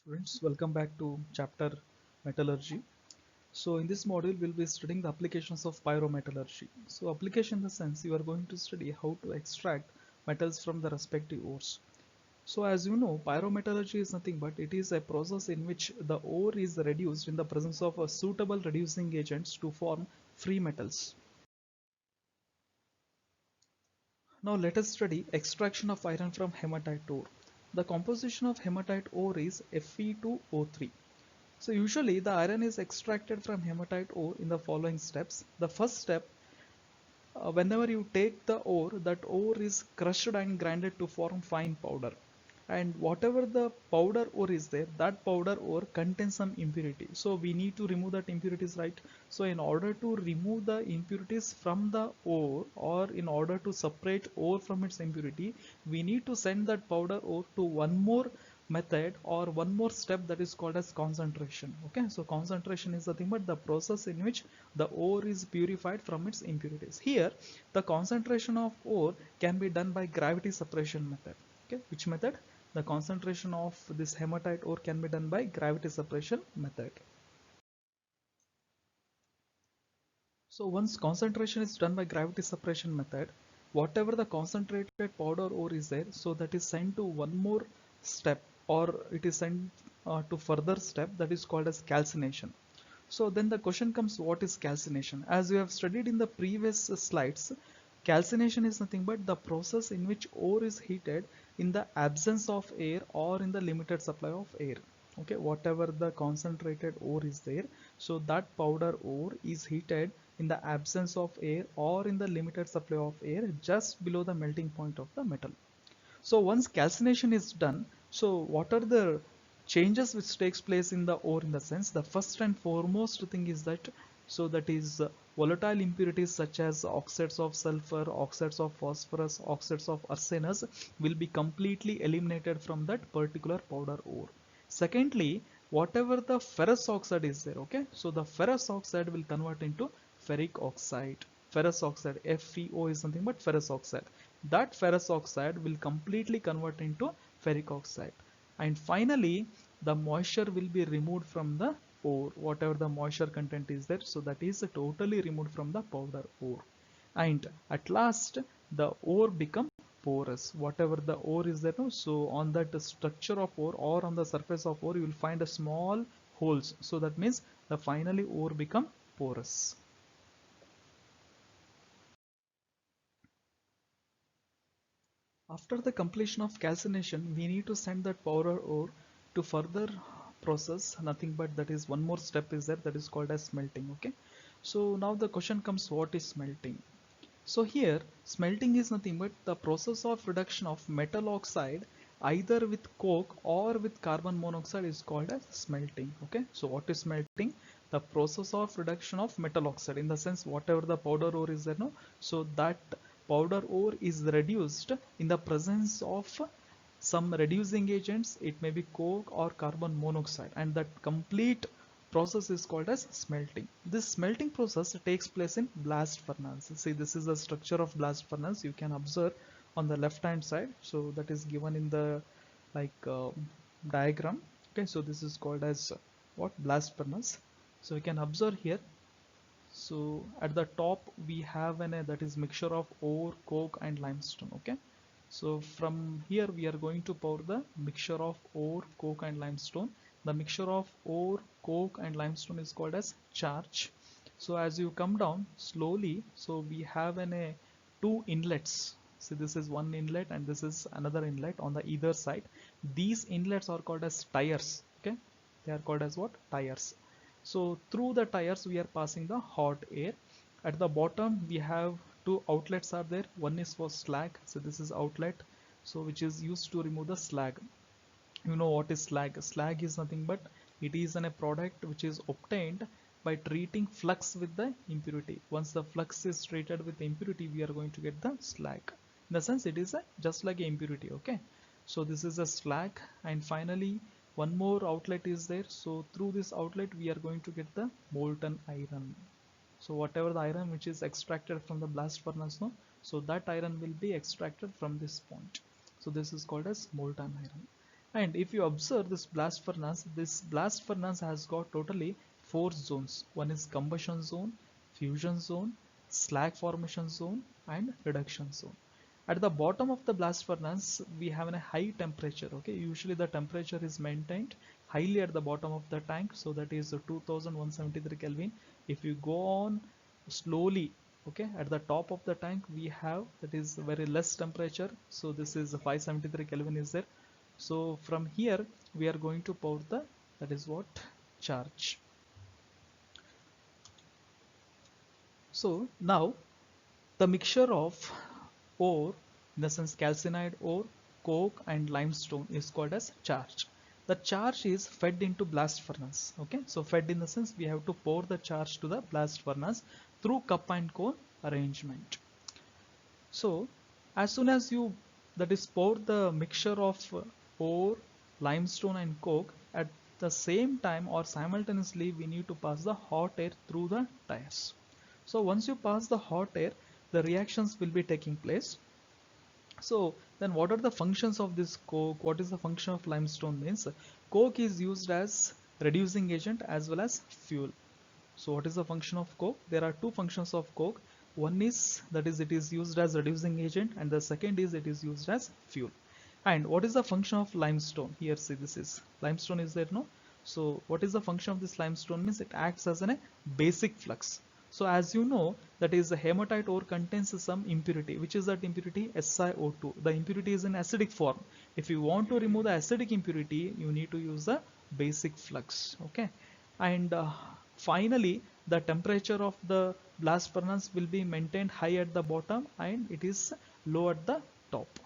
Students, welcome back to chapter metallurgy. So in this module, we'll be studying the applications of pyrometallurgy. So application in the sense you are going to study how to extract metals from the respective ores. So as you know, pyrometallurgy is nothing but it is a process in which the ore is reduced in the presence of a suitable reducing agents to form free metals. Now let us study extraction of iron from hematite ore. The composition of hematite ore is Fe2O3. So usually the iron is extracted from hematite ore in the following steps. The first step, whenever you take the ore, that ore is crushed and grinded to form fine powder. And whatever the powder ore is there, that powder ore contains some impurity. So we need to remove that impurities, right? So in order to remove the impurities from the ore, or in order to separate ore from its impurity, we need to send that powder ore to one more method or one more step, that is called as concentration. Okay, so concentration is nothing but the process in which the ore is purified from its impurities. Here the concentration of ore can be done by gravity separation method. Okay, which method? The concentration of this hematite ore can be done by gravity separation method. So once concentration is done by gravity separation method, whatever the concentrated powder ore is there, so that is sent to one more step, or it is sent to further step, that is called as calcination. So then the question comes, what is calcination? As we have studied in the previous slides, calcination is nothing but the process in which ore is heated in the absence of air or in the limited supply of air. Okay, whatever the concentrated ore is there, so that powder ore is heated in the absence of air or in the limited supply of air just below the melting point of the metal. So once calcination is done, so what are the changes which takes place in the ore? In the sense, the first and foremost thing is that, so that is volatile impurities such as oxides of sulfur, oxides of phosphorus, oxides of arsenous will be completely eliminated from that particular powder ore. Secondly, whatever the ferrous oxide is there, okay, so the ferrous oxide will convert into ferric oxide. Ferrous oxide, FeO, is nothing but ferrous oxide. That ferrous oxide will completely convert into ferric oxide. And finally, the moisture will be removed from the ore, whatever the moisture content is there, so that is totally removed from the powder ore. And at last the ore become porous. Whatever the ore is there, no, so on that structure of ore or on the surface of ore, you will find a small holes, so that means the finally ore become porous. After the completion of calcination, we need to send that powder ore to further process, nothing but that is one more step is there, that is called as smelting. Okay, so now the question comes, what is smelting? So here smelting is nothing but the process of reduction of metal oxide either with coke or with carbon monoxide is called as smelting. Okay, so what is smelting? The process of reduction of metal oxide, in the sense whatever the powder ore is there, no, so that powder ore is reduced in the presence of some reducing agents. It may be coke or carbon monoxide, and that complete process is called as smelting. This smelting process takes place in blast furnace. See, this is the structure of blast furnace. You can observe on the left hand side, so that is given in the diagram. Okay, so this is called as what? Blast furnace. So we can observe here, so at the top we have that is mixture of ore, coke and limestone. Okay, so from here we are going to pour the mixture of ore, coke and limestone. The mixture of ore, coke and limestone is called as charge. So as you come down slowly, so we have two inlets. So this is one inlet and this is another inlet on the either side. These inlets are called as tires. Okay, they are called as what? Tires. So through the tires we are passing the hot air. At the bottom we have two outlets are there. One is for slag, so this is outlet, so which is used to remove the slag. You know what is slag? Slag is nothing but it is a product which is obtained by treating flux with the impurity. Once the flux is treated with the impurity, we are going to get the slag. In the sense, it is just like a impurity. Okay, so this is a slag. And finally one more outlet is there, so through this outlet we are going to get the molten iron. So whatever the iron which is extracted from the blast furnace, no, so that iron will be extracted from this point. So this is called as molten iron. And if you observe this blast furnace has got totally four zones. One is combustion zone, fusion zone, slag formation zone, and reduction zone. At the bottom of the blast furnace, we have a high temperature. Okay, usually the temperature is maintained highly at the bottom of the tank, so that is 2173 Kelvin. If you go on slowly, okay, at the top of the tank we have that is very less temperature, so this is 573 Kelvin is there. So from here we are going to pour the, that is what, charge. So now the mixture of ore, in the sense calcinide ore, coke and limestone, is called as charge. The charge is fed into blast furnace. Okay, so fed in the sense we have to pour the charge to the blast furnace through cup and cone arrangement. So as soon as you, that is, pour the mixture of ore, limestone and coke, at the same time or simultaneously we need to pass the hot air through the tires. So once you pass the hot air, the reactions will be taking place. So then what are the functions of this coke? What is the function of limestone? Means coke is used as reducing agent as well as fuel. So what is the function of coke? There are two functions of coke. One is, that is, it is used as reducing agent, and the second is it is used as fuel. And what is the function of limestone? Here see, this is limestone is there, no? So what is the function of this limestone? Means it acts as a basic flux. So as you know, that is, the hematite ore contains some impurity. Which is that impurity? SiO2. The impurity is in acidic form. If you want to remove the acidic impurity, you need to use the basic flux. Okay, and finally the temperature of the blast furnace will be maintained high at the bottom and it is low at the top.